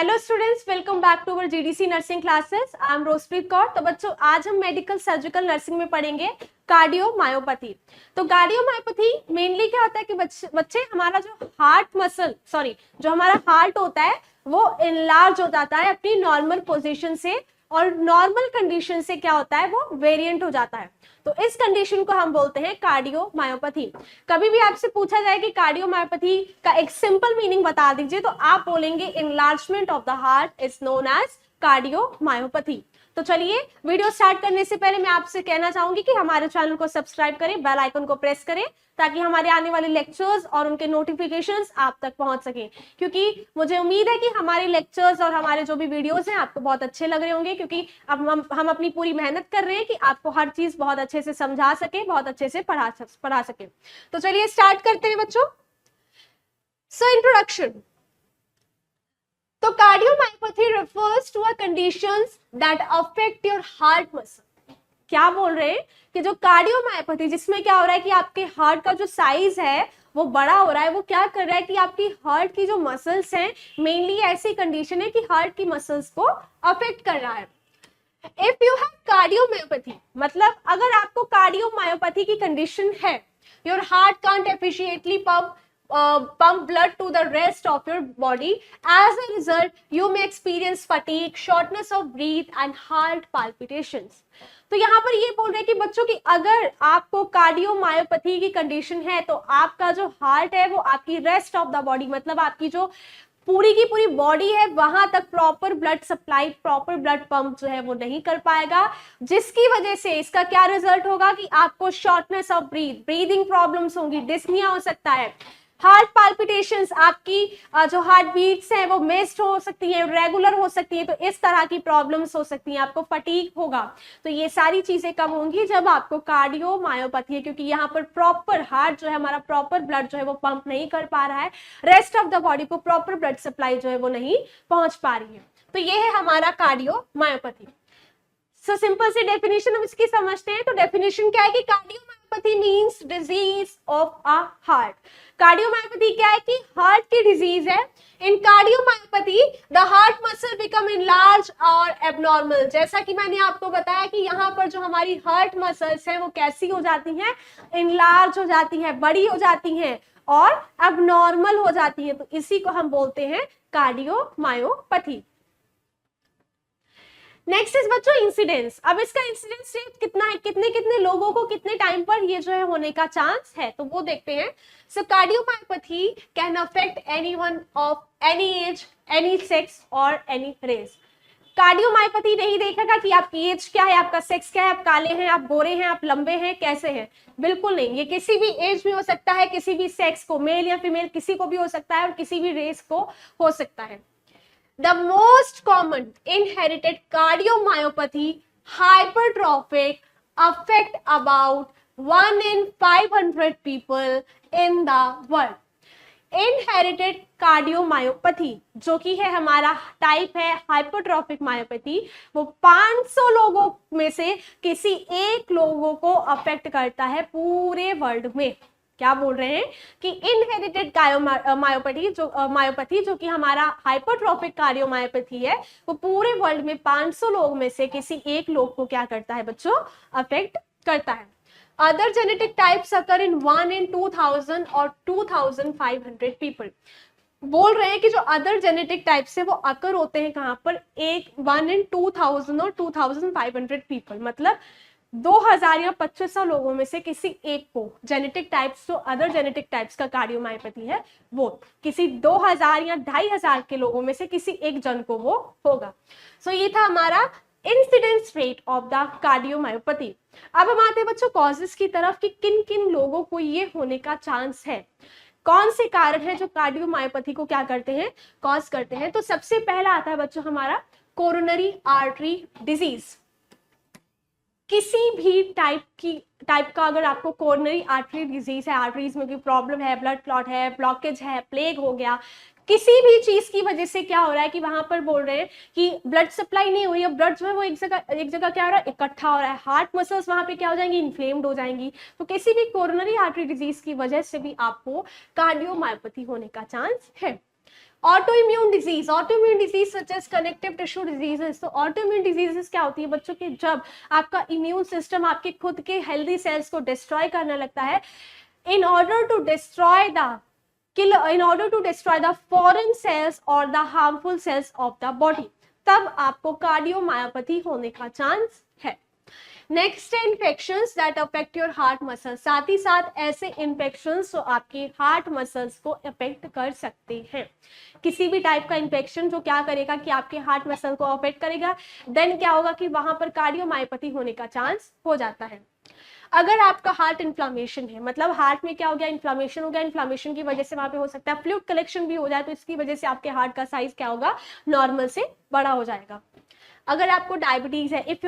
Hello students, welcome back to our GDC nursing classes. I am Rozpreet Kaur. तो बच्चों, आज हम मेडिकल सर्जिकल नर्सिंग में पढ़ेंगे कार्डियोमायोपैथी। तो कार्डियोमायोपैथी मेनली क्या होता है कि बच्चे हमारा जो हार्ट मसल जो हमारा हार्ट होता है वो इनलार्ज हो जाता है अपनी नॉर्मल पोजीशन से, और नॉर्मल कंडीशन से क्या होता है वो वेरिएंट हो जाता है। तो इस कंडीशन को हम बोलते हैं कार्डियोमायोपैथी। कभी भी आपसे पूछा जाए कि कार्डियोमायोपैथी का एक सिंपल मीनिंग बता दीजिए तो आप बोलेंगे enlargement of the heart is known as cardiomyopathy. तो चलिए, वीडियो स्टार्ट करने से पहले मैं आपसे कहना चाहूंगी कि हमारे चैनल को सब्सक्राइब करें, बेल आइकन को प्रेस करें ताकि हमारे आने वाले लेक्चर्स और उनके नोटिफिकेशंस आप तक पहुंच सकें। क्योंकि मुझे उम्मीद है कि हमारे लेक्चर्स और हमारे जो भी वीडियोस हैं आपको बहुत अच्छे लग रहे होंगे, क्योंकि अब हम अपनी पूरी मेहनत कर रहे हैं कि आपको हर चीज बहुत अच्छे से समझा सके, बहुत अच्छे से पढ़ा सके। तो चलिए स्टार्ट करते हैं बच्चों। So introduction. तो cardiomyopathy refers to a conditions that affect your heart muscle। क्या बोल रहे हैं कि जो कार्डियोमायोपैथी जिसमें क्या हो रहा है कि आपके हार्ट का जो साइज है वो बड़ा हो रहा है, वो क्या कर रहा है कि आपकी हार्ट की जो मसल्स हैं, मेनली ऐसी कंडीशन है कि हार्ट की मसल्स को अफेक्ट कर रहा है। इफ यू हैव कार्डियोमायोपैथी, मतलब अगर आपको कार्डियोमायोपैथी की कंडीशन है, your heart can't efficiently pump blood to the rest of your body. As a result, you may experience fatigue, shortness of breath and heart palpitations. तो यहाँ पर ये बोल रहे हैं कि बच्चों की अगर आपको कार्डियोमायोपैथी की कंडीशन है तो आपका जो हार्ट है वो आपकी रेस्ट ऑफ द बॉडी, मतलब आपकी जो पूरी की पूरी बॉडी है वहां तक proper blood supply, proper blood pump जो है वो नहीं कर पाएगा, जिसकी वजह से इसका क्या रिजल्ट होगा कि आपको शॉर्टनेस ऑफ ब्रीदिंग प्रॉब्लम्स होंगी, डिस्निया हो सकता है, हार्ट पाल्पिटेशंस, आपकी जो हार्ट बीट्स हैं वो मिस्ड हो सकती है, रेगुलर हो सकती है, तो इस तरह की प्रॉब्लम्स हो सकती हैं, आपको फटीग होगा। तो ये सारी चीजें कब होंगी जब आपको कार्डियोमायोपैथी है, क्योंकि यहाँ पर प्रॉपर हार्ट जो है हमारा प्रॉपर ब्लड जो है वो पंप नहीं कर पा रहा है, रेस्ट ऑफ द बॉडी को प्रॉपर ब्लड सप्लाई जो है वो नहीं पहुंच पा रही है। तो ये है हमारा कार्डियोमायोपैथी। सो सिंपल सी डेफिनेशन हम इसकी समझते हैं। तो डेफिनेशन क्या है कि cardiomyopathy means disease of a heart. Cardiomyopathy क्या है कि हार्ट की डिजीज है। In cardiomyopathy the heart muscle become enlarge और एबनॉर्मल। जैसा कि मैंने आपको बताया कि यहाँ पर जो हमारी हार्ट मसल्स हैं वो कैसी हो जाती हैं, इनलार्ज हो जाती हैं, बड़ी हो जाती हैं और एबनॉर्मल हो जाती हैं। तो इसी को हम बोलते हैं कार्डियोमायोपैथी। नेक्स्ट इज बच्चों इंसिडेंस। अब इसका इंसिडेंस रेट कितना है, कितने कितने लोगों को कितने टाइम पर ये जो है होने का चांस है, तो वो देखते हैं। So cardiomyopathy can affect anyone of any age, any sex और एनी रेस। कार्डियोमायोपैथी नहीं देखेगा कि आपकी एज क्या है, आपका सेक्स क्या है, आप काले हैं, आप गोरे हैं, आप लंबे हैं, कैसे हैं, बिल्कुल नहीं। ये किसी भी एज में हो सकता है, किसी भी सेक्स को, मेल या फीमेल किसी को भी हो सकता है और किसी भी रेस को हो सकता है। The most common inherited cardiomyopathy, hypertrophic, affect about 1 in 500 people in the world. Inherited cardiomyopathy जो कि है हमारा टाइप है हाइपरट्रॉफिक मायोपैथी, वो 500 लोगों में से किसी एक लोगों को अफेक्ट करता है पूरे वर्ल्ड में। क्या बोल रहे हैं कि इनहेरिटेड मायोपैथी जो कि हमारा हाइपरट्रॉफिक कार्डियोमायोपैथी है, वो पूरे वर्ल्ड में 500 लोग में से किसी एक लोग को क्या करता है बच्चों, अफेक्ट करता है। Other genetic types occur in 1 in 2000 और 2500 पीपल। बोल रहे हैं कि जो अदर जेनेटिक टाइप्स है वो अकर होते हैं कहां पर, 1 in 2000 और 2500 पीपल, मतलब 2000 या 2500 लोगों में से किसी एक को जेनेटिक टाइप्स, जो अदर जेनेटिक टाइप्स का कार्डियोमायोपैथी है वो किसी 2000 या 2500 के लोगों में से किसी एक जन को वो होगा। सो ये था हमारा incidence rate of the cardiomyopathy. अब हम आते हैं बच्चों कॉजेस की तरफ कि किन किन लोगों को ये होने का चांस है, कौन से कारण है जो कार्डियोमायोपैथी को क्या करते हैं, कॉज करते हैं। तो सबसे पहला आता है बच्चों हमारा कोरोनरी आर्टरी डिजीज। किसी भी टाइप का अगर आपको कोरोनरी आर्टरी डिजीज है, आर्टरीज में कोई प्रॉब्लम है, ब्लड क्लॉट है, ब्लॉकेज है, प्लेग हो गया, किसी भी चीज की वजह से क्या हो रहा है कि वहां पर बोल रहे हैं कि ब्लड सप्लाई नहीं हो रही है, ब्लड जो है वो एक जगह क्या हो रहा है, इकट्ठा हो रहा है, हार्ट मसल्स वहां पे क्या हो जाएंगी, इन्फ्लेम्ड हो जाएंगी। तो किसी भी कोरोनरी आर्टरी डिजीज की वजह से भी आपको कार्डियोमायोपैथी होने का चांस है। Autoimmune disease such as connective tissue diseases. तो ऑटोइम्यून डिजीजेस क्या होती है बच्चों की, जब आपका इम्यून सिस्टम आपके खुद के हेल्दी सेल्स को डिस्ट्रॉय करने लगता है in order to destroy the foreign cells or the harmful cells of the body, तब आपको कार्डियोमायोपैथी होने का चांस है। नेक्स्ट है infections that affect your heart muscles. साथ ही साथ ऐसे इन्फेक्शंस जो आपके हार्ट मसल्स को अफेक्ट कर सकते हैं। किसी भी टाइप का इन्फेक्शन जो क्या करेगा कि आपके हार्ट मसल को अफेक्ट करेगा, देन क्या होगा कि वहां पर कार्डियोमायोपैथी होने का चांस हो जाता है। अगर आपका हार्ट इन्फ्लामेशन है, मतलब हार्ट में क्या हो गया, इन्फ्लामेशन हो गया, इन्फ्लामेशन की वजह से वहां पे हो सकता है फ्लूइड कलेक्शन भी हो जाए, तो इसकी वजह से आपके हार्ट का साइज क्या होगा, नॉर्मल से बड़ा हो जाएगा। अगर आपको डायबिटीज है, if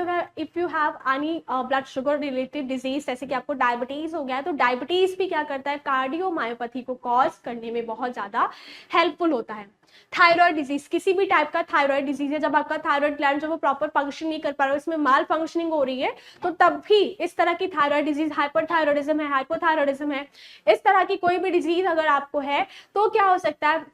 you have any blood sugar related disease, जैसे कि आपको डायबिटीज हो गया है, तो डायबिटीज भी क्या करता है, कार्डियोमायोपैथी को कॉज करने में बहुत ज्यादा हेल्पफुल होता है। थायराइड डिजीज, किसी भी टाइप का थायराइड डिजीज है, जब आपका थायराइड ग्लैंड जो वो प्रॉपर फंक्शन नहीं कर पा रहा है, इसमें माल फंक्शनिंग हो रही है, तो तब भी इस तरह की थायराइड डिजीज, हाइपरथायराइडिज्म है, हाइपोथायराइडिज्म है, इस तरह की कोई भी डिजीज अगर आपको है, तो क्या हो सकता है,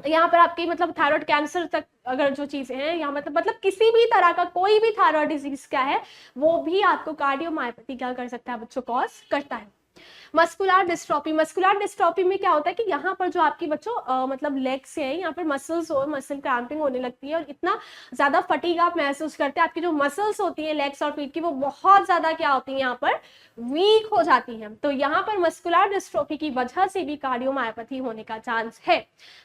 यहाँ पर आपकी मतलब थायराइड कैंसर तक अगर जो चीजें हैं यहाँ मतलब किसी भी तरह का कोई भी थायराइड डिजीज क्या है, वो भी आपको कार्डियोमायोपैथी क्या कर सकता है बच्चों, कॉज करता है। मस्कुलर डिस्ट्रॉफी में क्या होता है कि यहाँ पर जो आपकी बच्चों मतलब लेग्स है, यहाँ पर मसल क्रैम्पिंग होने लगती है और इतना ज्यादा फटीग आप महसूस करते हैं, आपकी जो मसल्स होती है लेग्स और फीट की, वो बहुत ज्यादा क्या होती है, यहाँ पर वीक हो जाती है। तो यहाँ पर मस्कुलर डिस्ट्रोफी की वजह से भी कार्डियोमायोपैथी होने का चांस है।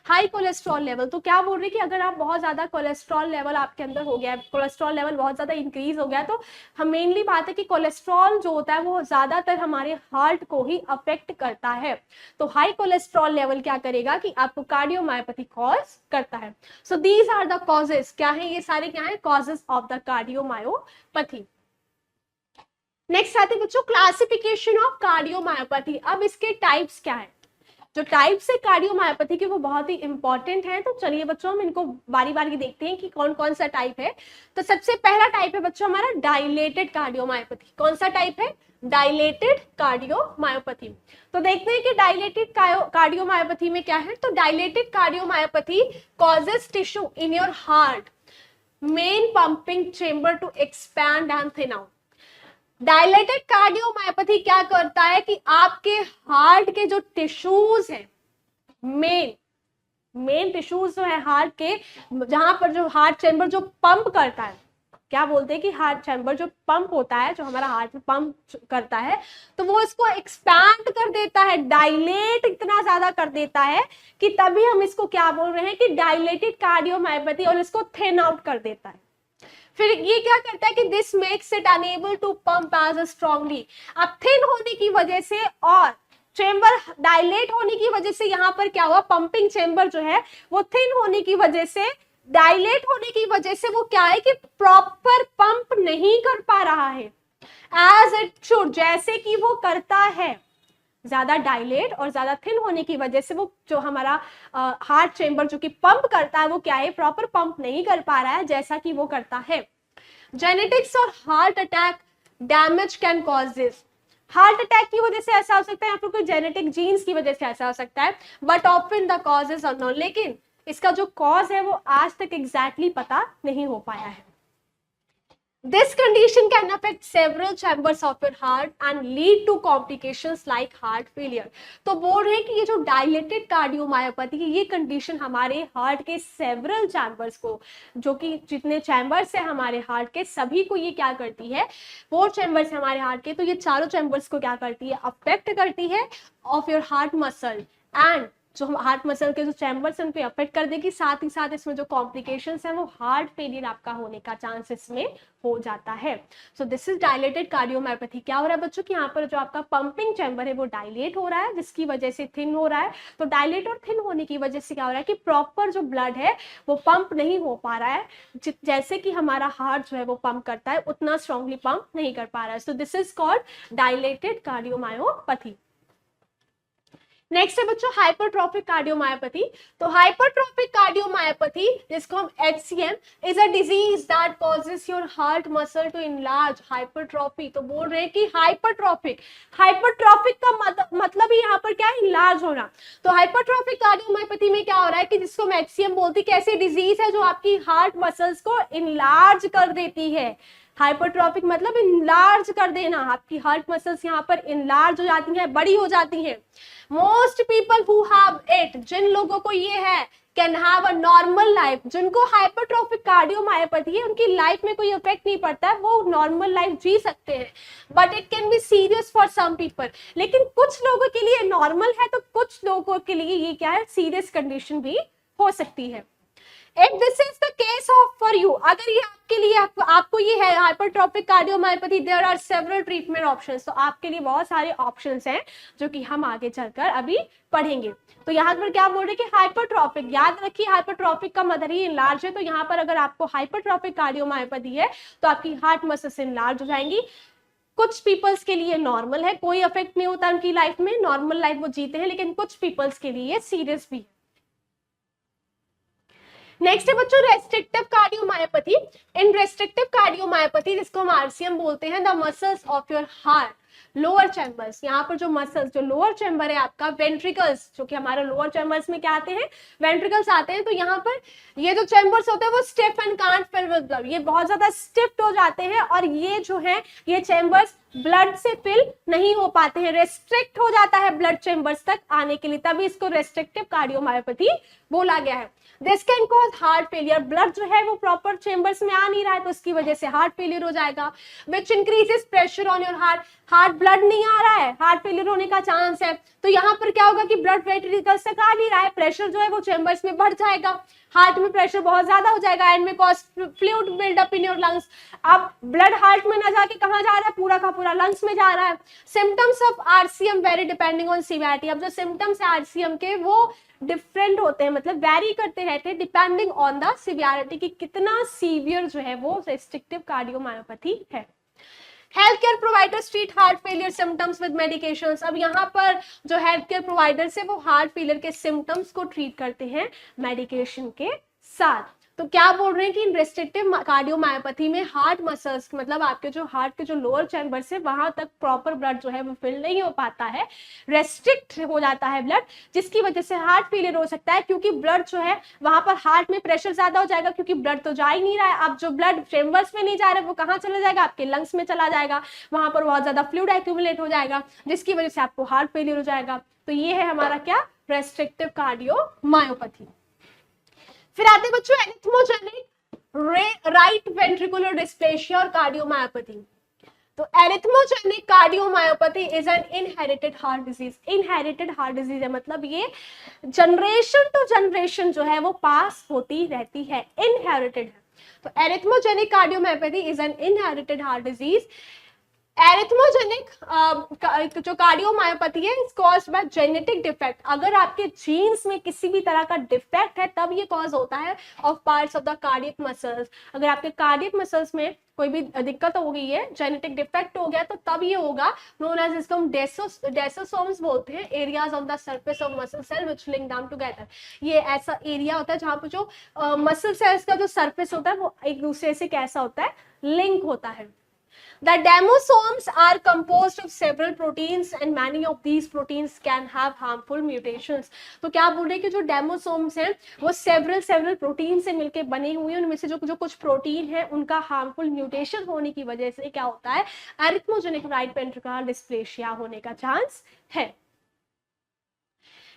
हाई कोलेस्ट्रॉल लेवल, तो क्या बोल रहे हैं कि अगर आप बहुत ज्यादा कोलेस्ट्रॉल लेवल आपके अंदर हो गया है, कोलेस्ट्रॉल लेवल बहुत ज्यादा इंक्रीज हो गया है, तो हम मेनली बात है कि कोलेस्ट्रॉल जो होता है वो ज्यादातर हमारे हार्ट को ही अफेक्ट करता है। तो हाई कोलेस्ट्रॉल लेवल क्या करेगा कि आपको कार्डियोमायोपैथी कॉज करता है। So these are the causes, क्या है ये सारे, क्या है causes of the cardiomyopathy. Next आते हैं बच्चों क्लासिफिकेशन ऑफ कार्डियोमायोपैथी। अब इसके टाइप्स क्या है, जो टाइप्स है कार्डियोमायोपैथी के वो बहुत ही इंपॉर्टेंट है। तो चलिए बच्चों हम इनको बारी बारी देखते हैं कि कौन कौन सा टाइप है। तो सबसे पहला टाइप है बच्चों हमारा डायलेटेड कार्डियोमायोपैथी। कौन सा टाइप है, डायलेटेड कार्डियोमायोपैथी। तो देखते हैं कि डायलेटेड कार्डियोमायोपैथी में क्या है। तो dilated cardiomyopathy causes tissue in your heart main pumping chamber to expand and thin out. Dilated cardiomyopathy क्या करता है कि आपके हार्ट के जो टिश्यूज हैं, मेन टिश्यूज जो है हार्ट के, जहां पर जो हार्ट चैम्बर जो पंप करता है, क्या बोलते हैं कि हार्ट चैम्बर जो पंप होता है, जो हमारा हार्ट में पंप करता है, तो वो इसको एक्सपैंड कर देता है, डायलेट इतना ज्यादा कर देता है कि तभी हम इसको क्या बोल रहे हैं कि डायलेटेड कार्डियोमायोपैथी, और इसको थिन आउट कर देता है। फिर ये क्या करता है कि this makes it unable to pump as strongly. अब थिन होने की वजह से और चेंबर डायलेट होने की वजह से यहाँ पर क्या हुआ, पंपिंग चेंबर जो है वो थिन होने की वजह से, डायलेट होने की वजह से वो क्या है कि प्रॉपर पंप नहीं कर पा रहा है एज इट शुड, जैसे कि वो करता है। ज्यादा डायलेट और ज्यादा थिन होने की वजह से वो जो हमारा हार्ट चेंबर जो कि पंप करता है, वो क्या है, प्रॉपर पंप नहीं कर पा रहा है जैसा कि वो करता है। जेनेटिक्स और heart attack damage can cause this. Heart attack की वजह से ऐसा हो सकता है, या फिर कोई जेनेटिक जीन्स की वजह से ऐसा हो सकता है, but often the cause is unknown. लेकिन इसका जो कॉज है वो आज तक एग्जैक्टली पता नहीं हो पाया है। This condition can affect several chambers of your heart and lead to complications like heart failure. तो बोल रहे हैं कि ये जो डायलेटेड कार्डियोमायोपैथी है, ये कंडीशन हमारे हार्ट के सेवरल चैम्बर्स को, जो कि जितने चैम्बर्स है हमारे हार्ट के, सभी को ये क्या करती है, 4 चैम्बर्स है हमारे हार्ट के, तो ये चारों चैम्बर्स को क्या करती है, अफेक्ट करती है of your heart muscle, and जो हार्ट मसल के जो चैम्बर्स उन पे अफेक्ट कर देगी। साथ ही साथ इसमें जो कॉम्प्लिकेशंस हैं वो हार्ट फेलियर आपका होने का चांस इसमें हो जाता है। So this is dilated cardiomyopathy. क्या हो रहा है बच्चों कि यहाँ पर जो आपका पंपिंग चैम्बर है वो डायलेट हो रहा है, जिसकी वजह से थिन हो रहा है। तो डायलेट और थिन होने की वजह से क्या हो रहा है कि प्रॉपर जो ब्लड है वो पंप नहीं हो पा रहा है, जैसे कि हमारा हार्ट जो है वो पंप करता है, उतना स्ट्रांगली पंप नहीं कर पा रहा है। So this is called dilated cardiomyopathy. Next है बच्चों हाइपरट्रॉफिक कार्डियोमायोपैथी। तो हाइपरट्रॉफिक कार्डियोमायोपैथी, जिसको हम HCM, is a disease that causes your heart muscle to enlarge. Hypertrophy, तो बोल रहे हैं कि हाइपरट्रॉफिक, हाइपरट्रॉफिक का मतलब ही यहाँ पर क्या है, इनलार्ज होना। तो हाइपरट्रॉफिक कार्डियोमायोपैथी में क्या हो रहा है कि जिसको हम HCM बोलती है, कैसी डिजीज है जो आपकी हार्ट मसल्स को इनलार्ज कर देती है। हाइपरट्रॉफिक मतलब इनलार्ज कर देना, आपकी हार्ट मसल्स यहाँ पर इनलार्ज हो जाती हैं, बड़ी हो जाती हैं। Most people who have it, जिन लोगों को ये है, can have a normal life. जिनको हाइपरट्रॉफिक कार्डियोमायोपैथी है उनकी लाइफ में कोई इफेक्ट नहीं पड़ता है, वो नॉर्मल लाइफ जी सकते हैं। But it can be serious for some people, लेकिन कुछ लोगों के लिए नॉर्मल है तो कुछ लोगों के लिए ये क्या है, सीरियस कंडीशन भी हो सकती है। If this is the case of for you, अगर ये आपके लिए आपको ये है hypertrophic cardiomyopathy, there are several treatment options, तो आपके लिए बहुत सारे ऑप्शंस हैं जो कि हम आगे चलकर अभी पढ़ेंगे। तो यहाँ पर क्या बोल रहे हैं कि हाइपरट्रॉफिक, याद रखिए हाइपरट्रॉफिक का मदर ही इनलार्ज है। तो यहाँ पर अगर आपको हाइपरट्रॉफिक कार्डियोमायोपैथी है तो आपकी हार्ट मसल्स इनलार्ज हो जाएंगी। कुछ पीपल्स के लिए नॉर्मल है, कोई इफेक्ट नहीं होता उनकी लाइफ में, नॉर्मल लाइफ वो जीते हैं, लेकिन कुछ पीपल्स के लिए सीरियस भी है। नेक्स्ट है बच्चों रेस्ट्रिक्टिव कार्डियोमायोपैथी। इन रेस्ट्रिक्टिव कार्डियोमायोपैथी, जिसको हम RCM बोलते हैं, the muscles of your heart lower chambers, यहाँ पर जो मसल्स, जो लोअर चैम्बर है आपका, वेंट्रिकल्स, जो कि हमारे लोअर चैम्बर्स में क्या आते हैं, वेंट्रिकल्स आते हैं। तो यहाँ पर ये जो चैम्बर्स होते हैं वो stiff and can't fill with blood, ये बहुत ज्यादा स्टिफ हो जाते हैं और ये जो है ये चैम्बर्स ब्लड से फिल नहीं हो पाते हैं, रेस्ट्रिक्ट हो जाता है ब्लड चैम्बर्स तक आने के लिए, तभी इसको रेस्ट्रिक्टिव कार्डियोमायोपैथी बोला गया है। This can cause heart failure, blood जो है वो प्रॉपर चेंबर्स में आ नहीं रहा है तो इसकी वजह से हार्ट फेलियर हो जाएगा। Which increases pressure on your heart, heart blood नहीं आ रहा है, हार्ट फेलियर होने का चांस है। तो यहाँ पर क्या होगा कि ब्लड वेंट्रिकल्स तक आ नहीं रहा है, प्रेशर जो है वो चेंबर्स में बढ़ जाएगा, हार्ट में प्रेशर बहुत ज्यादा हो जाएगा, and may cause fluid buildup in your lungs. अब ब्लड हार्ट में ना जाके कहाँ जा रहा है, पूरा का पूरा लंग्स में जा रहा है। Symptoms of RCM very depending on severity, अब जो सिम्टम्स है RCM के वो डिफरेंट होते हैं, मतलब वैरी करते रहते हैं डिपेंडिंग ऑन द सीवियरिटी, कि कितना सीवियर जो है वो रेस्ट्रिक्टिव कार्डियोमायोपैथी है। Health care providers treat heart failure symptoms with medications, अब यहाँ पर जो हेल्थ केयर प्रोवाइडर्स है वो हार्ट फेलियर के सिम्टम्स को ट्रीट करते हैं मेडिकेशन के साथ। तो क्या बोल रहे हैं कि रेस्ट्रिक्टिव कार्डियोमायोपैथी में हार्ट मसल्स, मतलब आपके जो हार्ट के जो लोअर चैम्बर्स है वहां तक प्रॉपर ब्लड जो है वो फिल नहीं हो पाता है, रेस्ट्रिक्ट हो जाता है ब्लड, जिसकी वजह से हार्ट फेलियर हो सकता है, क्योंकि ब्लड जो है वहां पर हार्ट में प्रेशर ज्यादा हो जाएगा, क्योंकि ब्लड तो जा ही नहीं रहा है। अब जो ब्लड चैम्बर्स में नहीं जा रहा है वो कहाँ चला जाएगा, आपके लंग्स में चला जाएगा, वहां पर बहुत ज्यादा फ्लूइड एक्यूमुलेट हो जाएगा, जिसकी वजह से आपको हार्ट फेलियर हो जाएगा। तो ये है हमारा क्या, रेस्ट्रिक्टिव कार्डियोमायोपैथी। फिर आते बच्चों एरिथमोजेनिक राइट वेंट्रिकुलर डिस्प्लेसिया और कार्डियोमायोपैथी। तो arrhythmogenic cardiomyopathy is an inherited heart disease. Inherited heart disease है, मतलब ये जनरेशन टू जनरेशन जो है वो पास होती रहती है, इनहेरिटेड है। तो arrhythmogenic cardiomyopathy is an inherited heart disease. Arrhythmogenic जो कार्डियोमायोपैथी है is caused by genetic defect, अगर आपके जीन्स में किसी भी तरह का डिफेक्ट है तब ये कॉज होता है of parts of the cardiac muscles. अगर आपके कार्डियक मसल्स में कोई भी दिक्कत हो गई है, जेनेटिक डिफेक्ट हो गया, तो तब ये होगा, नोन एज इसको हम डेसोसोम्स बोलते हैं, areas of the surface of muscle cell which link down together. ये ऐसा एरिया होता है जहां पर जो मसल सेल्स का जो सरफेस होता है वो एक दूसरे से कैसा होता है, लिंक होता है। The demosomes are composed of several proteins and many of these proteins can have harmful mutations। तो क्या बोल रहे हैं कि जो डेमोसोम्स हैं वो सेवरल प्रोटीन से मिलकर बने हुए हैं, उनमें से जो कुछ प्रोटीन है उनका हार्मफुल म्यूटेशन होने की वजह से क्या होता है, एरिथमोजेनिक राइट वेंट्रिकुलर डिस्प्लेसिया होने का चांस है।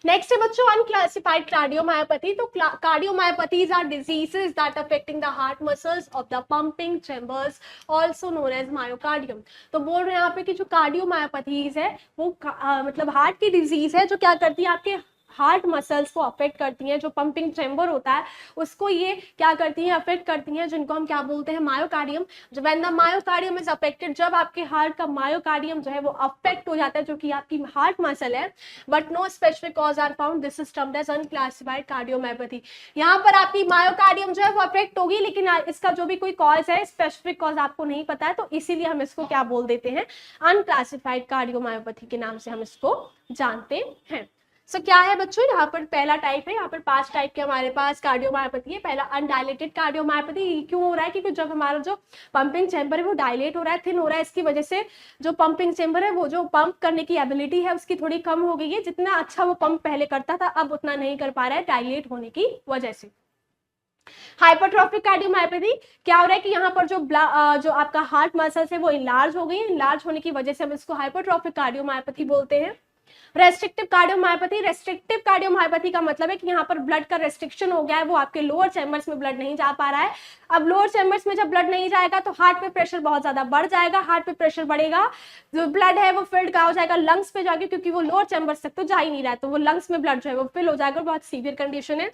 नेक्स्ट है बच्चों अनक्लासिफाइड कार्डियोमायोपैथी। तो cardiomyopathies are diseases that affecting the heart muscles of the pumping chambers also known as myocardium. तो बोल रहे हैं यहाँ पे कि जो कार्डियोमायोपैथीज है वो मतलब हार्ट की डिजीज है जो क्या करती है, आपके हार्ट मसल्स को अफेक्ट करती हैं, जो पंपिंग चैम्बर होता है उसको ये क्या करती हैं, अफेक्ट करती हैं, जिनको हम क्या बोलते हैं, मायोकार्डियम। जब when the myocardium is affected, जब आपके हार्ट का मायोकार्डियम जो है वो अफेक्ट हो जाता है, जो कि आपकी हार्ट मसल है, but no specific cause are found, this is termed as unclassified cardiomyopathy. यहाँ पर आपकी मायोकार्डियम जो है वो अफेक्ट होगी, लेकिन इसका जो भी कोई कॉज है, स्पेसिफिक कॉज आपको नहीं पता है, तो इसीलिए हम इसको क्या बोल देते हैं, अनक्लासिफाइड कार्डियोमायोपैथी के नाम से हम इसको जानते हैं। क्या है बच्चों, यहाँ पर पहला टाइप है, यहाँ पर 5 टाइप के हमारे पास कार्डियोमायोपैथी है। पहला अनडायलेटेड कार्डियोमायोपैथी, क्यों हो रहा है, क्योंकि जब हमारा जो पंपिंग चैम्बर है वो डायलेट हो रहा है, थिन हो रहा है, इसकी वजह से जो पंपिंग चैम्बर है वो जो पंप करने की एबिलिटी है उसकी थोड़ी कम हो गई है। जितना अच्छा वो पंप पहले करता था अब उतना नहीं कर पा रहा है डायलेट होने की वजह से। हाइपरट्रॉफिक कार्डियोमायोपैथी, क्या हो रहा है कि यहाँ पर जो आपका हार्ट मसल्स है वो इनलार्ज हो गई है, इनलार्ज होने की वजह से हम इसको हाइपरट्रॉफिक कार्डियोमायोपैथी बोलते हैं। रेस्ट्रिक्टिव कार्डियोमायोपैथी, रेस्ट्रिक्टिव कार्डियोमायोपैथी का मतलब है कि यहाँ पर ब्लड का रेस्ट्रिक्शन हो गया है, वो आपके लोअर चैम्बर्स में ब्लड नहीं जा पा रहा है। अब लोअर चैम्बर्स में जब ब्लड नहीं जाएगा तो हार्ट पे प्रेशर बहुत ज्यादा बढ़ जाएगा, हार्ट पे प्रेशर बढ़ेगा, जो ब्लड है वो फिल्ड का हो जाएगा लंग्स पे जाके, क्योंकि वो लोअर चैम्बर्स तक तो जा ही नहीं रहा है, तो वो लंग्स में ब्लड जो है वो फिल हो जाएगा, बहुत सीवियर कंडीशन है।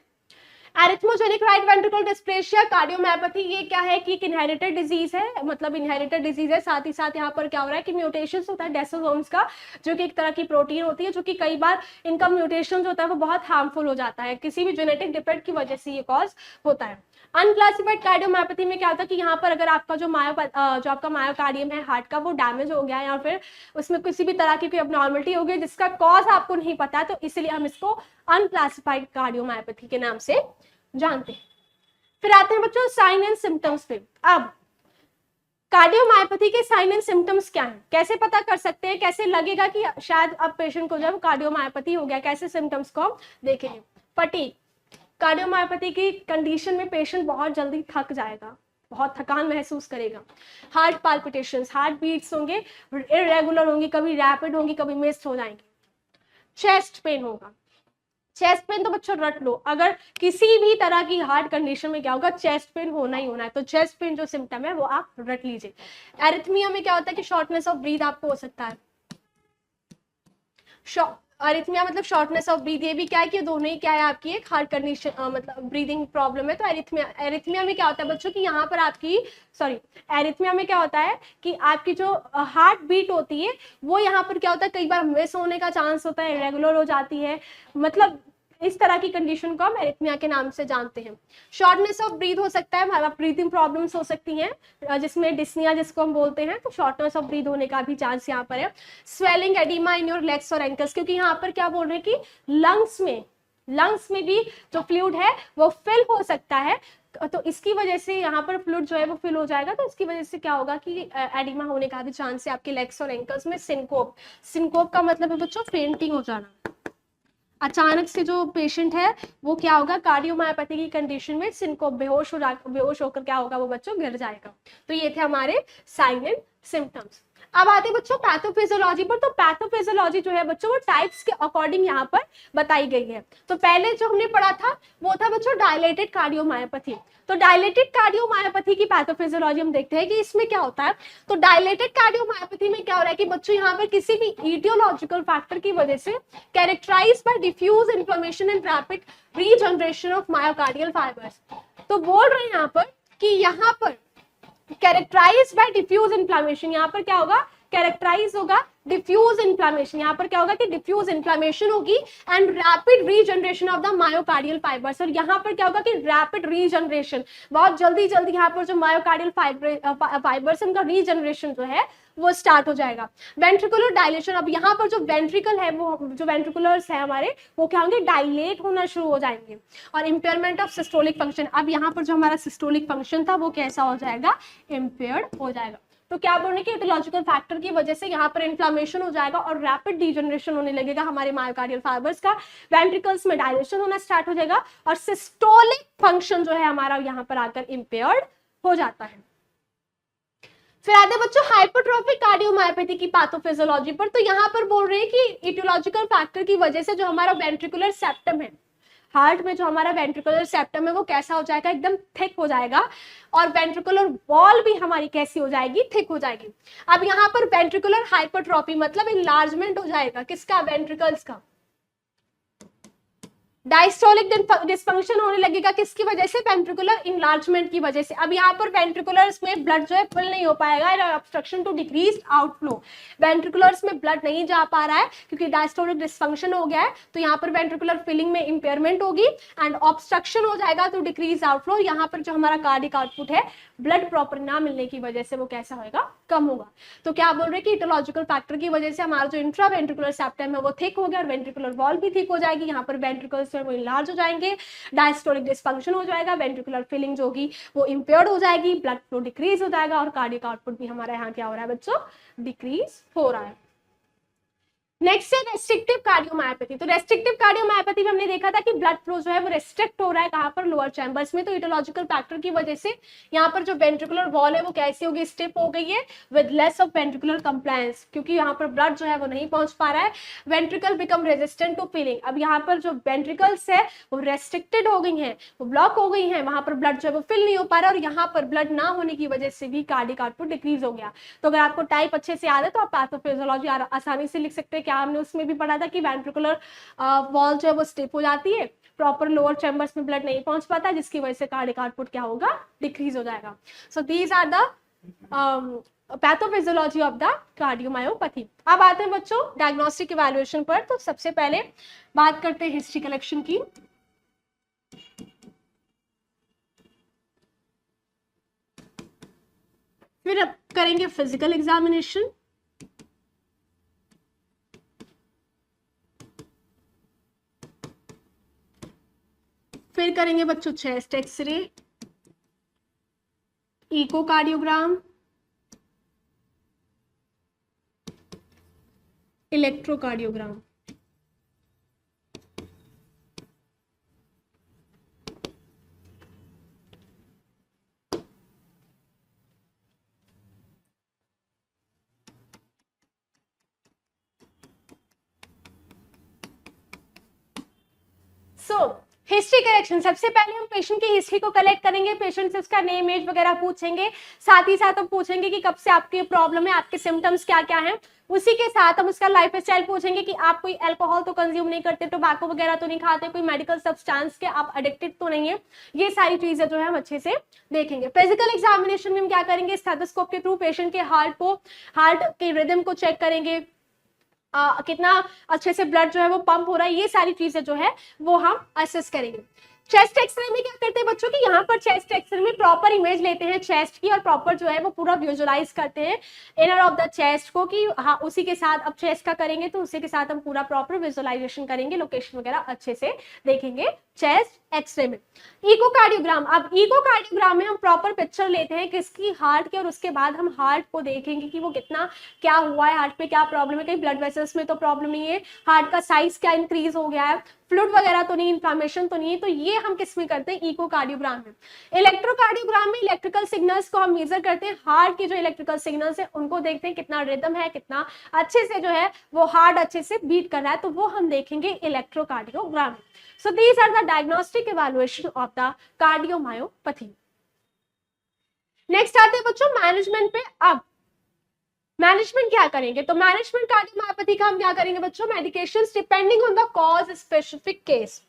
एरिथ्मोजेनिक राइट वेंट्रिकल डिस्प्लेसिया कार्डियोमायोपैथी, ये क्या है कि एक इनहेरिटेड डिजीज है, मतलब इनहेरिटेड डिजीज है। साथ ही साथ यहाँ पर क्या हो रहा है कि म्यूटेशंस होता है डेसोसोम्स का, जो कि एक तरह की प्रोटीन होती है, जो कि कई बार इनका म्यूटेशन होता है वो बहुत हार्मफुल हो जाता है, किसी भी जेनेटिक डिफेक्ट की वजह से ये कॉज होता है। अनक्लासिफाइड कार्डियोमायोपैथी में क्या होता है कि यहाँ पर अगर आपका जो आपका मायोकार्डियम है हार्ट का वो डैमेज हो गया है या फिर उसमें किसी भी तरह की कोई अबनॉर्मलिटी हो गई जिसका कॉज आपको नहीं पता है, तो इसलिए हम इसको अनक्लासिफाइड कार्डियोमायोपैथी के नाम से जानते हैं। फिर आते हैं बच्चों साइन एंड सिम्टम्स पे। अब कार्डियोमायोपैथी के साइन एंड सिम्टम्स क्या हैं, कैसे पता कर सकते हैं, कैसे लगेगा कि शायद अब पेशेंट को जब कार्डियोमायोपैथी हो गया, कैसे सिम्टम्स को हम देखेंगे। फटीग, कार्डियोमायोपैथी की कंडीशन में पेशेंट बहुत जल्दी थक जाएगा, बहुत थकान महसूस करेगा। हार्ट पाल्पिटेशंस, हार्ट बीट्स होंगे इरेगुलर होंगी, कभी रैपिड होंगी, कभी मिस्ड हो जाएंगी। चेस्ट पेन होगा, चेस्ट पेन तो बच्चों रट लो, अगर किसी भी तरह की हार्ट कंडीशन में क्या होगा, चेस्ट पेन होना ही होना है, तो चेस्ट पेन जो सिम्टम है वो आप रट लीजिए। एरिथमिया में क्या होता है कि शॉर्टनेस ऑफ ब्रीथ आपको हो सकता है, अरिथमिया मतलब शॉर्टनेस ऑफ ब्रीथ, ये भी क्या है कि दोनों ही क्या है आपकी एक हार्ट कंडीशन मतलब ब्रीदिंग प्रॉब्लम है। तो एरिथमिया में क्या होता है बच्चों कि यहाँ पर आपकी एरिथमिया में क्या होता है कि आपकी जो हार्ट बीट होती है वो यहाँ पर क्या होता है, कई बार मिस होने का चांस होता है, इरेगुलर हो जाती है, मतलब इस तरह की कंडीशन को हम एरिथमिया के नाम से जानते हैं। शॉर्टनेस ऑफ ब्रीथ हो सकता है, मतलब ब्रीथिंग प्रॉब्लम्स हो सकती हैं जिसमें डिस्निया जिसको हम बोलते हैं, तो शॉर्टनेस ऑफ ब्रीथ होने का भी चांस यहाँ पर है। Swelling oedema in your legs और एंकल्स, क्योंकि यहाँ पर क्या बोल रहे हैं कि लंग्स में भी जो फ्लूइड है वो फिल हो सकता है, तो इसकी वजह से यहाँ पर फ्लूइड जो है वो फिल हो जाएगा, तो इसकी वजह से क्या होगा कि एडिमा होने का भी चांस है आपके लेग्स और एंकल्स में। सिनकोप का मतलब है बच्चों फेंटिंग हो जाना, अचानक से जो पेशेंट है वो क्या होगा कार्डियोमायोपैथी की कंडीशन में सिनकोप, बेहोश होकर क्या होगा वो बच्चों गिर जाएगा। तो ये थे हमारे साइन एंड सिम्टम्स। अब आते बच्चों पैथोफिजियोलॉजी पर। तो पैथोफिजियोलॉजी जो है बच्चों वो टाइप्स के अकॉर्डिंग यहाँ पर बताई गई है। तो पहले जो हमने पढ़ा था वो था बच्चों डायलेटेड कार्डियोमायोपैथी। तो डायलेटेड कार्डियोमायोपैथी की पैथोफिजियोलॉजी हम देखते हैं कि इसमें क्या होता है। तो डायलेटेड कार्डियोमायोपैथी में क्या हो रहा है कि बच्चों यहाँ पर किसी भी ईटियोलॉजिकल फैक्टर की वजह से characterized by diffuse inflammation and rapid regeneration of myocardial fibers. तो बोल रहे हैं यहाँ पर कि यहाँ पर कैरेक्टराइज्ड बाय डिफ्यूज इन्फ्लेमेशन, यहाँ पर क्या होगा कैरेक्टराइज होगा डिफ्यूज इन्फ्लेमेशन, यहाँ पर क्या होगा कि डिफ्यूज इन्फ्लेमेशन होगी and rapid regeneration of the myocardial fibres. और यहाँ पर क्या होगा कि रैपिड रीजनरेशन, बहुत जल्दी यहाँ पर जो मायोकार्डियल फाइबर्स उनका रीजनरेशन जो है वो स्टार्ट हो जाएगा। वेंट्रिकुलर डायलेशन, अब यहाँ पर जो वेंट्रिकल है वो जो वेंट्रिकुलर्स है हमारे वो क्या होंगे डायलेट होना शुरू हो जाएंगे। और इम्पेयरमेंट ऑफ सिस्टोलिक फंक्शन, अब यहाँ पर जो हमारा सिस्टोलिक फंक्शन था वो कैसा हो जाएगा, इम्पेयर्ड हो जाएगा। तो क्या बोलने की इटियोलॉजिकल फैक्टर की वजह से यहाँ पर इन्फ्लेमेशन हो जाएगा और रैपिड डिजनरेशन होने लगेगा हमारे मायोकार्डियल फाइबर्स का, वेंट्रिकल्स में डायलेशन होना स्टार्ट हो जाएगा और सिस्टोलिक फंक्शन जो है हमारा यहाँ पर आकर इम्पेयर्ड हो जाता है। फिर आते बच्चों हाइपरट्रॉफिक कार्डियोमायोपैथी की पैथोफिजियोलॉजी पर। तो यहाँ पर बोल रहे हैं कि इटियोलॉजिकल फैक्टर की वजह से जो हमारा वेंट्रिकुलर सेप्टम है, हार्ट में जो हमारा वेंट्रिकुलर सेप्टम है वो कैसा हो जाएगा, एकदम थिक हो जाएगा और वेंट्रिकुलर वॉल भी हमारी कैसी हो जाएगी, थिक हो जाएगी। अब यहाँ पर वेंट्रिकुलर हाइपरट्रॉफी मतलब इनलार्जमेंट हो जाएगा किसका, वेंट्रिकल्स का। डायस्टोलिक डिस्फंक्शन होने लगेगा किसकी वजह से, वेंट्रिकुलर इंलार्जमेंट की वजह से। अब यहाँ पर वेंट्रिकुलर्स में ब्लड जो है फिल नहीं हो पाएगा, ऑब्स्ट्रक्शन टू डिक्रीज आउटफ्लो, वेंट्रिकुलर्स में ब्लड नहीं जा पा रहा है क्योंकि डायस्टोलिक डिस्फंक्शन हो गया है, तो यहाँ पर वेंट्रिकुलर फिलिंग में इंपेयरमेंट होगी एंड ऑब्स्ट्रक्शन हो जाएगा तो डिक्रीज आउटफ्लो। यहाँ पर जो हमारा कार्डिक आउटपुट है ब्लड प्रॉपर ना मिलने की वजह से वो कैसा होगा, कम होगा। तो क्या बोल रहे हैं कि इटोलॉजिकल फैक्टर की वजह से हमारा जो इंट्रावेंट्रिकुलर सेप्टम है वो थिक हो गया और वेंट्रिकुलर वॉल भी थिक हो जाएगी, यहाँ पर वेंट्रिकल्स वो इनलार्ज हो जाएंगे, डायस्टोलिक डिस्फंक्शन हो जाएगा, वेंट्रिकुलर फिलिंग जो होगी वो इंपेयर्ड हो जाएगी, ब्लड फ्लो डिक्रीज हो जाएगा और कार्डियक आउटपुट भी हमारा यहाँ क्या हो रहा है बच्चों, डिक्रीज हो रहा है। नेक्स्ट है रेस्ट्रिक्टिव कार्डियोमायोपैथी। तो रेस्ट्रिक्टिव कार्डियोमायोपैथी में हमने देखा था कि ब्लड फ्लो जो है वो रेस्ट्रिक्ट हो रहा है कहाँ पर, लोअर चैम्बर्स में। तो इटोलॉजिकल फैक्टर की वजह से यहाँ पर जो वेंट्रिकुलर वॉल है वो कैसी होगी, स्टिफ हो गई है with less of ventricular compliance, क्योंकि यहाँ पर ब्लड जो है वो नहीं पहुंच पा रहा है, ventricle become resistant to filling. अब यहाँ पर जो वेंट्रिकल्स है वो रेस्ट्रिक्टेड हो गई है, वो ब्लॉक हो गई है, वहां पर ब्लड जो है वो फिल नहीं हो पा रहा है और यहाँ पर ब्लड ना होने की वजह से भी कार्डिक आउटपुट डिक्रीज हो गया। तो अगर आपको टाइप अच्छे से याद है तो आप पैथोफिजियोलॉजी आसानी से लिख सकते हैं। क्या हमने उसमें भी पढ़ा था कि वेंट्रिकुलर वॉल जो है वो स्टिफ हो जाती है, प्रॉपर लोअर चैम्बर्स में ब्लड नहीं पहुंच पाता, जिसकी वजह से कार्डिक आउटपुट क्या होगा, डिक्रीज हो जाएगा। So these are the pathophysiology of the cardiomyopathy. अब आते हैं बच्चों डायग्नोस्टिक इवैल्यूएशन पर। तो सबसे पहले बात करते हैं हिस्ट्री कलेक्शन की। फिर अब करेंगे फिजिकल एग्जामिनेशन, फिर करेंगे बच्चों chest X-ray, echocardiogram, electrocardiogram. History collection, सबसे पहले हम पेशेंट की हिस्ट्री को कलेक्ट करेंगे, पेशेंट से उसका नेम एज वगैरह पूछेंगे, साथ ही साथ हम पूछेंगे कि कब से आपकी प्रॉब्लम है, आपके सिम्टम्स क्या क्या हैं। उसी के साथ हम उसका लाइफ स्टाइल पूछेंगे कि आप कोई अल्कोहल तो कंज्यूम नहीं करते, टोबैको वगैरह तो नहीं खाते, कोई मेडिकल सब्सटेंस के आप एडिक्टेड तो नहीं है, ये सारी चीजें जो है हम अच्छे से देखेंगे। फिजिकल एग्जामिनेशन में हम क्या करेंगे, स्टेथोस्कोप के थ्रू पेशेंट के हार्ट के रिदम को चेक करेंगे, कितना अच्छे से ब्लड जो है वो पंप हो रहा है, ये सारी चीजें जो है वो हम असेस करेंगे। चेस्ट एक्सरे में क्या करते हैं बच्चों की, यहाँ पर चेस्ट एक्सरे में प्रॉपर इमेज लेते हैं चेस्ट की और प्रॉपर जो है वो पूरा विजुअलाइज करते हैं इनर ऑफ द चेस्ट को, कि हाँ उसी के साथ अब चेस्ट का करेंगे तो उसी के साथ हम पूरा प्रॉपर विजुअलाइजेशन करेंगे, लोकेशन वगैरह अच्छे से देखेंगे चेस्ट एक्सरे में। इकोकार्डियोग्राम, अब इकोकार्डियोग्राम में हम प्रॉपर पिक्चर लेते हैं किसकी, हार्ट के, और उसके बाद हम हार्ट को देखेंगे कि वो कितना क्या हुआ है, हार्ट पे क्या प्रॉब्लम है, कहीं ब्लड वेसल्स में तो प्रॉब्लम नहीं है, हार्ट का साइज क्या इंक्रीज हो गया है, फ्लूइड वगैरह तो नहीं, इन्फ्लेमेशन तो नहीं है, तो ये हम किस में करते हैं, इकोकार्डियोग्राम में। इलेक्ट्रोकार्डियोग्राम में इलेक्ट्रिकल सिग्नल्स को हम मेजर करते हैं, हार्ट के जो इलेक्ट्रिकल सिग्नल्स है उनको देखते हैं कितना रिदम है, कितना अच्छे से जो है वो हार्ट अच्छे से बीट कर रहा है, तो वो हम देखेंगे electrocardiogram. So these are the diagnostic evaluation of the cardiomyopathy. Next आते हैं बच्चों मैनेजमेंट पे। अब मैनेजमेंट क्या करेंगे, तो मैनेजमेंट कार्डियोमायोपैथी का हम क्या करेंगे बच्चों, medications depending on the cause, specific case,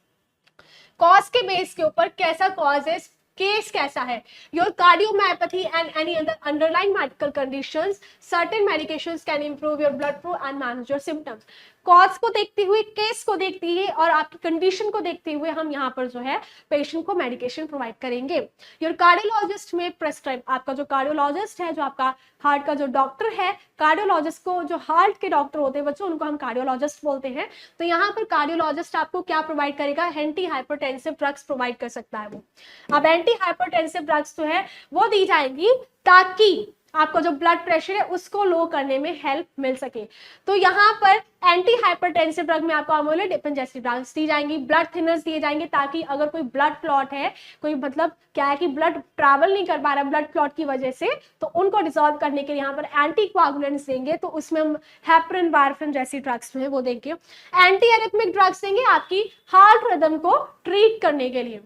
cause के बेस के ऊपर कैसा कॉज है, केस कैसा है, your cardiomyopathy and any other underline medical conditions, certain medications can improve your blood flow and manage your symptoms. Cause को देखते हुए, केस को देखते हुए और आपकी कंडीशन को देखते हुए हम यहाँ पर जो है पेशेंट को मेडिकेशन प्रोवाइड करेंगे। योर कार्डियोलॉजिस्ट में प्रेस्क्राइब, आपका जो कार्डियोलॉजिस्ट है, जो आपका हार्ट का जो डॉक्टर है, कार्डियोलॉजिस्ट को, जो हार्ट के डॉक्टर होते हैं बच्चों उनको हम कार्डियोलॉजिस्ट बोलते हैं, तो यहाँ पर कार्डियोलॉजिस्ट आपको क्या प्रोवाइड करेगा, एंटी हाइपरटेंसिव ड्रग्स प्रोवाइड कर सकता है वो। अब एंटी हाइपरटेंसिव ड्रग्स जो है वो दी जाएंगी ताकि आपका जो ब्लड प्रेशर है उसको लो करने में हेल्प मिल सके। तो यहाँ पर एंटी हाइपरटेंसिव ड्रग में आपको अमोलोडिपिन जैसी ड्रग्स दी जाएंगी, ब्लड थिनर्स दिए जाएंगे, ताकि अगर कोई ब्लड क्लॉट है, कोई मतलब क्या है कि ब्लड ट्रैवल नहीं कर पा रहा है ब्लड क्लॉट की वजह से, तो उनको डिसॉल्व करने के लिए यहाँ पर एंटी कोआगुलेंट्स देंगे, तो उसमें हम हेपरिन, वारफिन जैसी ड्रग्स जो है वो देंगे। एंटी एरिथमिक ड्रग्स देंगे आपकी हार्ट रिदम को ट्रीट करने के लिए।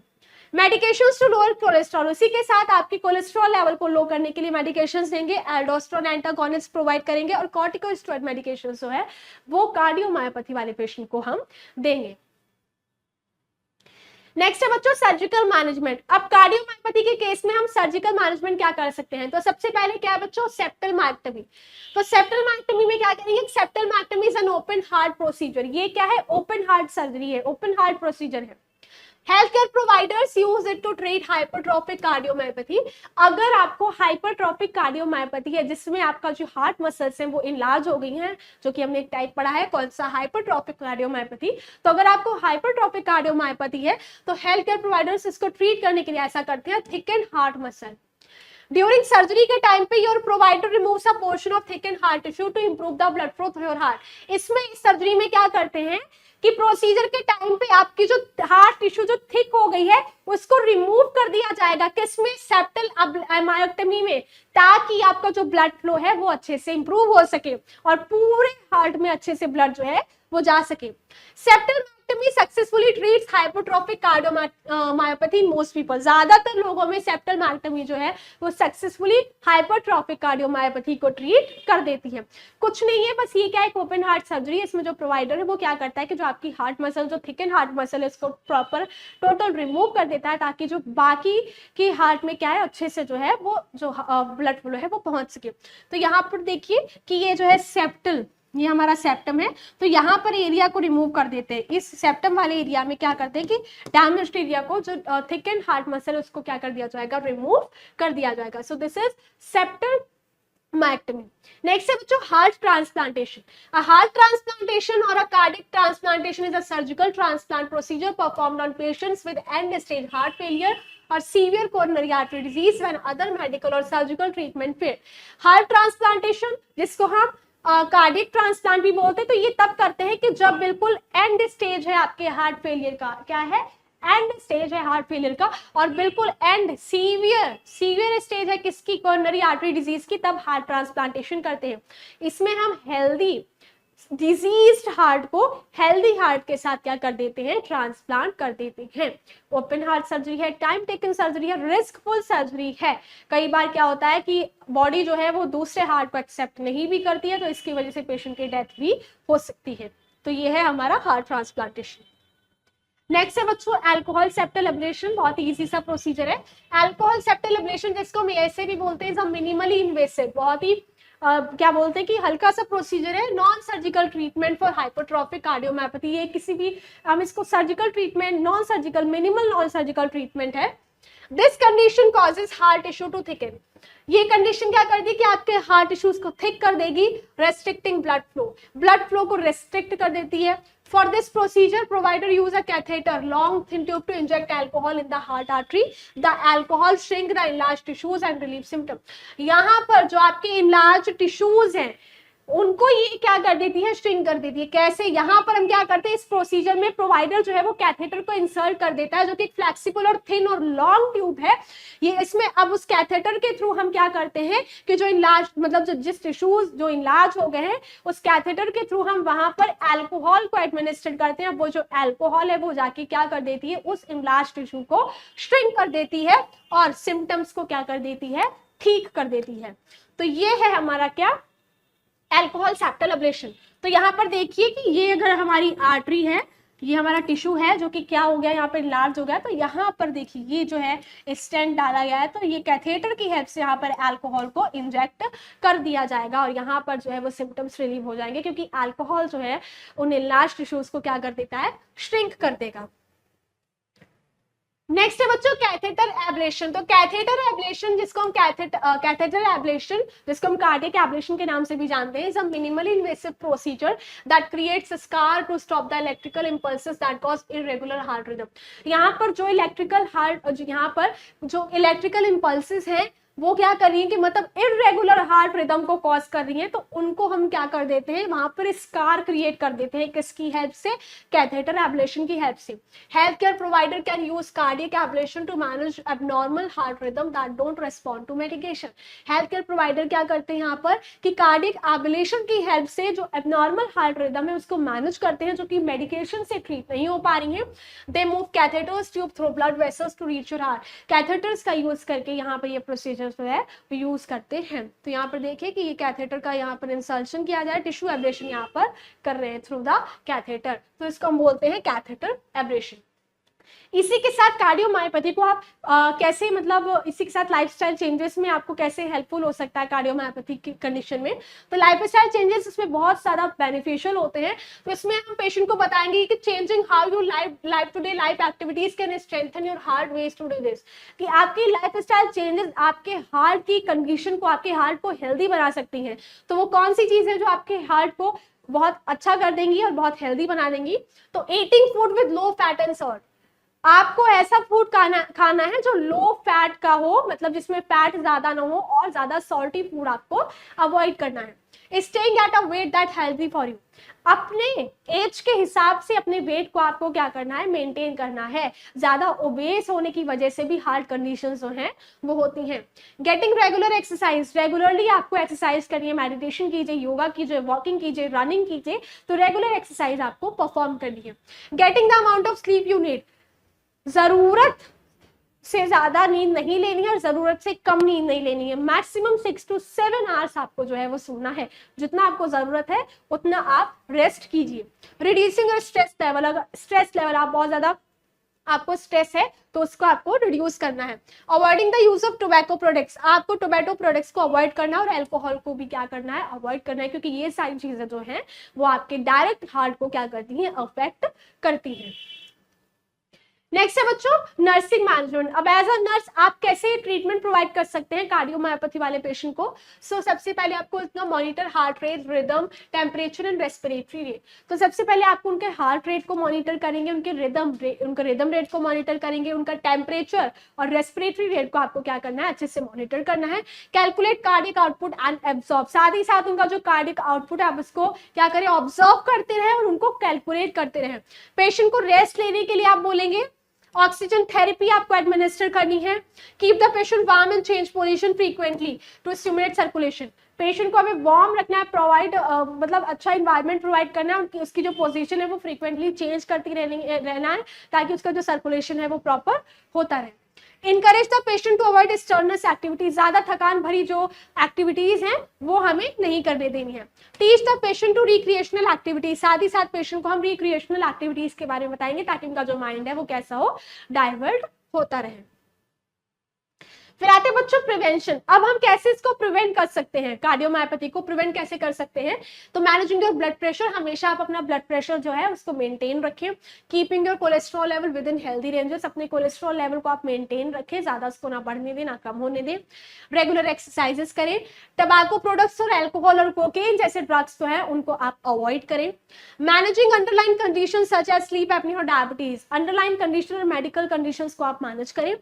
मेडिकेशंस टू लोअर कोलेस्ट्रॉल, उसी के साथ आपकी कोलेस्ट्रॉल लेवल को लो करने के लिए मेडिकेशंस देंगे, एल्डोस्टेरोन एंटागोनिस्ट प्रोवाइड करेंगे, और कॉर्टिकोस्टेरॉइड मेडिकेशंस जो है वो कार्डियोमायोपैथी वाले पेशेंट को हम देंगे। नेक्स्ट है बच्चों सर्जिकल मैनेजमेंट। अब कार्डियोमायोपैथी के केस में हम सर्जिकल मैनेजमेंट क्या कर सकते हैं, तो सबसे पहले क्या है बच्चों, सेप्टल मायोटॉमी। तो सेप्टल मायोटॉमी में क्या करेंगे, septal myotomy is an open heart procedure. ये क्या है, ओपन हार्ट सर्जरी है, ओपन हार्ट प्रोसीजर है। Health care providers use it to treat hypertrophic cardiomyopathy. अगर आपको हाइपरट्रॉफिक कार्डियोमायोपैथी है जिसमें आपका जो हार्ट मसल्स हैं वो इनलार्ज हो गई हैं, जो कि हमने एक टाइप पढ़ा है कौन सा, हाइपरट्रॉफिक कार्डियोमायोपैथी। तो अगर आपको हाइपरट्रॉफिक कार्डियोमायोपैथी है तो हेल्थ केयर प्रोवाइडर्स इसको ट्रीट करने के लिए ऐसा करते हैं, thicken heart muscle. During surgery के टाइम पे your provider removes a portion of thicken heart tissue to improve the blood flow through your heart. इसमें इस सर्जरी में क्या करते हैं कि प्रोसीजर के टाइम पे आपकी जो हार्ट टिश्यू जो थिक हो गई है उसको रिमूव कर दिया जाएगा, किसमें, सेप्टल मायोटॉमी में, ताकि आपका जो ब्लड फ्लो है वो अच्छे से इंप्रूव हो सके और पूरे हार्ट में अच्छे से ब्लड जो है वो जा सके। Septal myotomy successfully treats hypertrophic cardiomyopathy in most people. ज्यादातर लोगों में सेप्टल मायोटॉमी जो है वो सक्सेसफुली हाइपरट्रॉफिक कार्डियोमायोपैथी को ट्रीट कर देती है। कुछ नहीं है, बस ये क्या है, ओपन हार्ट सर्जरी है। इसमें जो प्रोवाइडर है वो क्या करता है कि जो आपकी हार्ट मसल, जो थिकन हार्ट मसल है, इसको प्रॉपर टोटल रिमूव कर देता है ताकि जो बाकी की हार्ट में क्या है अच्छे से जो है वो जो ब्लड फ्लो है वो पहुंच सके। तो यहाँ पर देखिए कि ये जो है सेप्टल, ये हमारा सेप्टम है, तो यहाँ पर एरिया को रिमूव कर देते हैं। इस सेप्टम वाले एरिया में क्या करते हैं कि डैमेज्ड एरिया को, जो थिकन हार्ट मसल, उसको क्या कर दिया जाएगा, रिमूव कर दिया जाएगा। So this is septal myotomy. Next है बच्चों heart transplantation. A heart transplantation और a cardiac transplantation is a surgical transplant procedure performed on patients with end stage heart failure और severe coronary artery disease when other medical और surgical treatment fail. Heart transplantation, जिसको हम cardiac transplant भी बोलते हैं, तो ये तब करते हैं कि जब बिल्कुल एंड स्टेज है आपके हार्ट फेलियर का, क्या है, एंड स्टेज है हार्ट फेलियर का, और बिल्कुल एंड सीवियर स्टेज है किसकी, कोरोनरी आर्टरी डिजीज की, तब हार्ट ट्रांसप्लांटेशन करते हैं। इसमें हम हेल्दी डिजीज्ड हार्ट को हेल्दी हार्ट के साथ क्या कर देते हैं, ट्रांसप्लांट कर देते हैं। ओपन हार्ट सर्जरी है, टाइम टेकन सर्जरी है, रिस्कफुल सर्जरी है। कई बार क्या होता है कि बॉडी जो है वो दूसरे हार्ट को एक्सेप्ट नहीं भी करती है, तो इसकी वजह से पेशेंट की डेथ भी हो सकती है। तो ये है हमारा हार्ट ट्रांसप्लांटेशन। नेक्स्ट है बच्चों अल्कोहल सेप्टल एब्लेशन। बहुत ही इजी सा प्रोसीजर है। अल्कोहल सेप्टल एब्लेशन, जिसको हम ऐसे भी बोलते हैं, मिनिमली इन्वेसिव, बहुत ही क्या बोलते हैं कि हल्का सा प्रोसीजर है, non surgical treatment for hypertrophic cardiomyopathy. ये किसी भी, हम इसको surgical treatment, non surgical, minimal non surgical treatment है। This condition causes heart tissue to thicken. ये कंडीशन क्या करती है कि आपके हार्ट टिश्यूज को थिक कर देगी, रेस्ट्रिक्टिंग ब्लड फ्लो को रेस्ट्रिक्ट कर देती है। For this procedure, provider use a catheter, long thin tube to inject alcohol in the heart artery. The alcohol shrink the enlarged tissues and relieve symptoms. यहाँ पर जो आपके enlarged tissues हैं उनको ये क्या कर देती है, श्रिंक कर देती है। कैसे, यहाँ पर हम क्या करते हैं, इस प्रोसीजर में प्रोवाइडर जो है वो कैथेटर को इंसर्ट कर देता है, जो कि फ्लेक्सिबल और थिन और लॉन्ग ट्यूब है ये। इसमें अब उस कैथेटर के थ्रू हम क्या करते हैं कि जो इनलार्ज, मतलब जिस टिश्यूज जो इनलार्ज हो गए हैं, उस कैथेटर के थ्रू हम वहां पर एल्कोहल को एडमिनिस्टर करते हैं। वो जो एल्कोहल है वो जाके क्या कर देती है, उस इनलार्ज टिश्यू को श्रिंक कर देती है और सिम्टम्स को क्या कर देती है, ठीक कर देती है। तो ये है हमारा क्या, अल्कोहल सेप्टल एब्लेशन। तो यहाँ पर देखिए कि ये अगर हमारी आर्टरी है, ये हमारा टिश्यू है जो कि क्या हो गया, यहाँ पे लार्ज हो गया, तो यहाँ पर देखिए ये जो है स्टेंट डाला गया है, तो ये कैथेटर की हेल्प से यहाँ पर अल्कोहल को इंजेक्ट कर दिया जाएगा और यहाँ पर जो है वो सिम्टम्स रिलीव हो जाएंगे, क्योंकि अल्कोहल जो है उन लार्ज टिश्यूज को क्या कर देता है, श्रिंक कर देगा। नेक्स्ट है बच्चों कैथेटर एब्लेशन। तो कैथेटर एब्लेशन, जिसको हम कैथेटर एब्लेशन, जिसको हम कार्डियक एब्लेशन के नाम से भी जानते हैं, is a minimally invasive procedure that creates a scar to stop the electrical impulses that cause irregular heart rhythm. यहाँ पर जो इलेक्ट्रिकल इंपल्सेस हैं वो क्या कर रही है कि मतलब इरेगुलर हार्ट रिदम को कॉज कर रही है, तो उनको हम क्या कर देते हैं, वहां पर स्कार क्रिएट कर देते हैं। किसकी हेल्प से, कैथेटर एब्लेशन की हेल्प से। Health care provider can use cardiac ablation to manage abnormal heart rhythm that don't respond to medication. Health care provider क्या करते हैं यहाँ पर कि कार्डियक एब्लेशन की हेल्प से जो एबनॉर्मल हार्ट रिदम है उसको मैनेज करते हैं, जो कि मेडिकेशन से ट्रीट नहीं हो पा रही है। They move catheters tube through blood vessels to reach your heart. Catheters का यूज करके यहाँ पर ये प्रोसीजर जो है वो यूज करते हैं। तो यहाँ पर देखिए कि ये कैथेटर का यहाँ पर इंसर्शन किया जाए, टिश्यू एब्लेशन यहाँ पर कर रहे हैं थ्रू द कैथेटर, तो इसको हम बोलते हैं कैथेटर एब्लेशन। इसी के साथ कार्डियोमायोपैथी को आप कैसे, मतलब इसी के साथ लाइफस्टाइल चेंजेस में आपको कैसे हेल्पफुल हो सकता है कार्डियोमायोपैथी की कंडीशन में। तो लाइफस्टाइल चेंजेस इसमें बहुत सारा बेनिफिशियल होते हैं। तो इसमें हम पेशेंट को बताएंगे कि changing how you life today life activities can strengthen your heart ways to do this, कि आपकी लाइफस्टाइल चेंजेस आपके हार्ट की कंडीशन को, आपके हार्ट को हेल्दी बना सकती हैं। तो वो कौन सी चीज है जो आपके हार्ट को बहुत अच्छा कर देंगी और बहुत हेल्दी बना देंगी। तो eating food with low fat and salt, आपको ऐसा फूड खाना है जो लो फैट का हो, मतलब जिसमें फैट ज्यादा ना हो, और ज्यादा सॉल्टी फूड आपको अवॉइड करना है। Staying at a weight that healthy for you, अपने एज के हिसाब से अपने वेट को आपको क्या करना है, मेंटेन करना है। ज्यादा ओबेस होने की वजह से भी हार्ट कंडीशंस जो हैं वो होती हैं। गेटिंग रेगुलर एक्सरसाइज, रेगुलरली आपको एक्सरसाइज करिए, मेडिटेशन कीजिए, योगा कीजिए, वॉकिंग कीजिए, रनिंग कीजिए, तो रेगुलर एक्सरसाइज आपको परफॉर्म करनी है। Getting the amount of sleep you need, जरूरत से ज्यादा नींद नहीं लेनी है और जरूरत से कम नींद नहीं लेनी है। मैक्सिमम 6 to 7 आवर्स आपको जो है वो सोना है, जितना आपको जरूरत है उतना आप रेस्ट कीजिए। रिड्यूसिंग स्ट्रेस लेवल, अगर स्ट्रेस लेवल आप बहुत ज्यादा आपको स्ट्रेस है तो उसको आपको रिड्यूस करना है। Avoiding the use of tobacco products, आपको टोबैको प्रोडक्ट्स को अवॉइड करना है और अल्कोहल को भी क्या करना है, अवॉइड करना है, क्योंकि ये सारी चीजें जो हैं वो आपके डायरेक्ट हार्ट को क्या करती हैं, अफेक्ट करती हैं। नेक्स्ट है बच्चों नर्सिंग मैनेजमेंट। अब एज अ नर्स आप कैसे ट्रीटमेंट प्रोवाइड कर सकते हैं कार्डियोमायोपैथी वाले पेशेंट को। सबसे पहले आपको इतना monitor heart rate, rhythm, temperature and respiratory rate. तो सबसे पहले आपको उनके हार्ट रेट को मॉनिटर करेंगे, उनके रिदम रेट को मॉनिटर करेंगे, उनका टेम्परेचर और रेस्पिरेटरी रेट को आपको क्या करना है, अच्छे से मॉनिटर करना है। Calculate cardiac output and absorb, साथ ही साथ उनका जो कार्डियक आउटपुट है आप उसको क्या करें, ऑब्जर्व करते रहे और उनको कैलकुलेट करते रहे। पेशेंट को रेस्ट लेने के लिए आप बोलेंगे, ऑक्सीजन थेरेपी आपको एडमिनिस्टर करनी है। Keep the patient warm and change position frequently to stimulate circulation, patient को हमें वार्म रखना है, प्रोवाइड मतलब अच्छा इन्वायरमेंट प्रोवाइड करना है, उसकी जो पोजीशन है वो फ्रीक्वेंटली चेंज करती रहना है ताकि उसका जो सर्कुलेशन है वो प्रॉपर होता रहे। Encourage the patient to avoid strenuous activities, ज्यादा थकान भरी जो एक्टिविटीज हैं वो हमें नहीं करने देनी है। Teach the patient to recreational activities, साथ ही साथ पेशेंट को हम रिक्रिएशनल एक्टिविटीज के बारे में बताएंगे ताकि उनका जो माइंड है वो कैसा हो, डाइवर्ट होता रहे। फिर आते हैं बच्चों प्रिवेंशन। अब हम कैसे इसको प्रिवेंट कर सकते हैं, कार्डियोमायोपैथी को प्रिवेंट कैसे कर सकते हैं। तो मैनेजिंग योर ब्लड प्रेशर, हमेशा आप अपना ब्लड प्रेशर जो है उसको मेंटेन रखें। Keeping your cholesterol level with in healthy ranges, अपने कोलेस्ट्रॉल लेवल को आप मेंटेन रखें, ज्यादा उसको ना बढ़ने दें ना कम होने दें। रेगुलर एक्सरसाइजेस करें। टबाको प्रोडक्ट्स और एल्कोहल और कोकेन जैसे ड्रग्स जो है उनको आप अवॉइड करें। Managing underline condition such as sleep apnea और डायबिटीज, अंडरलाइन कंडीशन और मेडिकल कंडीशन को आप मैनेज करें।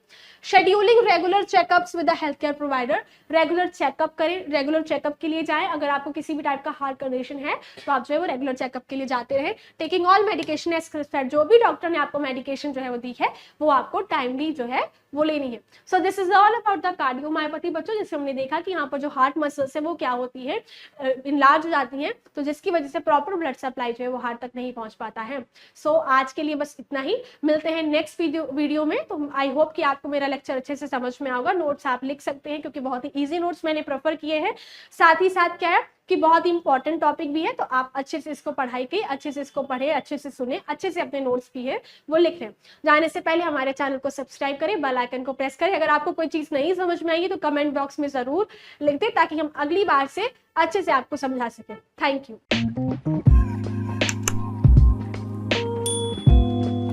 Scheduling regular checkups with the health care provider, regular checkup करें, रेगुलर चेकअप के लिए जाएं। अगर आपको किसी भी टाइप का हार्ट कंडीशन है तो आप जो है वो रेगुलर चेकअप के लिए जाते रहे। Taking all medication as prescribed, जो भी डॉक्टर ने आपको मेडिकेशन जो है वो दी है वो आपको टाइमली जो है वो लेनी है। So this is all about the cardiomyopathy बच्चों, जिसमें हमने देखा कि यहाँ पर जो हार्ट मसल्स है वो क्या होती है, इनलार्ज हो जाती हैं, तो जिसकी वजह से प्रॉपर ब्लड सप्लाई जो है वो हार्ट तक नहीं पहुंच पाता है। सो आज के लिए बस इतना ही, मिलते हैं नेक्स्ट वीडियो में। तो आई होप कि आपको मेरा लेक्चर अच्छे से समझ में आएगा। नोट्स आप लिख सकते हैं क्योंकि बहुत ही ईजी नोट्स मैंने प्रेफर किए हैं। साथ ही साथ क्या है कि बहुत ही इंपॉर्टेंट टॉपिक भी है, तो आप अच्छे से इसको पढ़ाई की, अच्छे से इसको पढ़े, अच्छे से सुने, अच्छे से अपने नोट्स भी है वो लिख लें। जाने से पहले हमारे चैनल को सब्सक्राइब करें, बेल आइकन को प्रेस करें। अगर आपको कोई चीज नहीं समझ में आएगी तो कमेंट बॉक्स में जरूर लिख दें ताकि हम अगली बार से अच्छे से आपको समझा सकें। Thank you.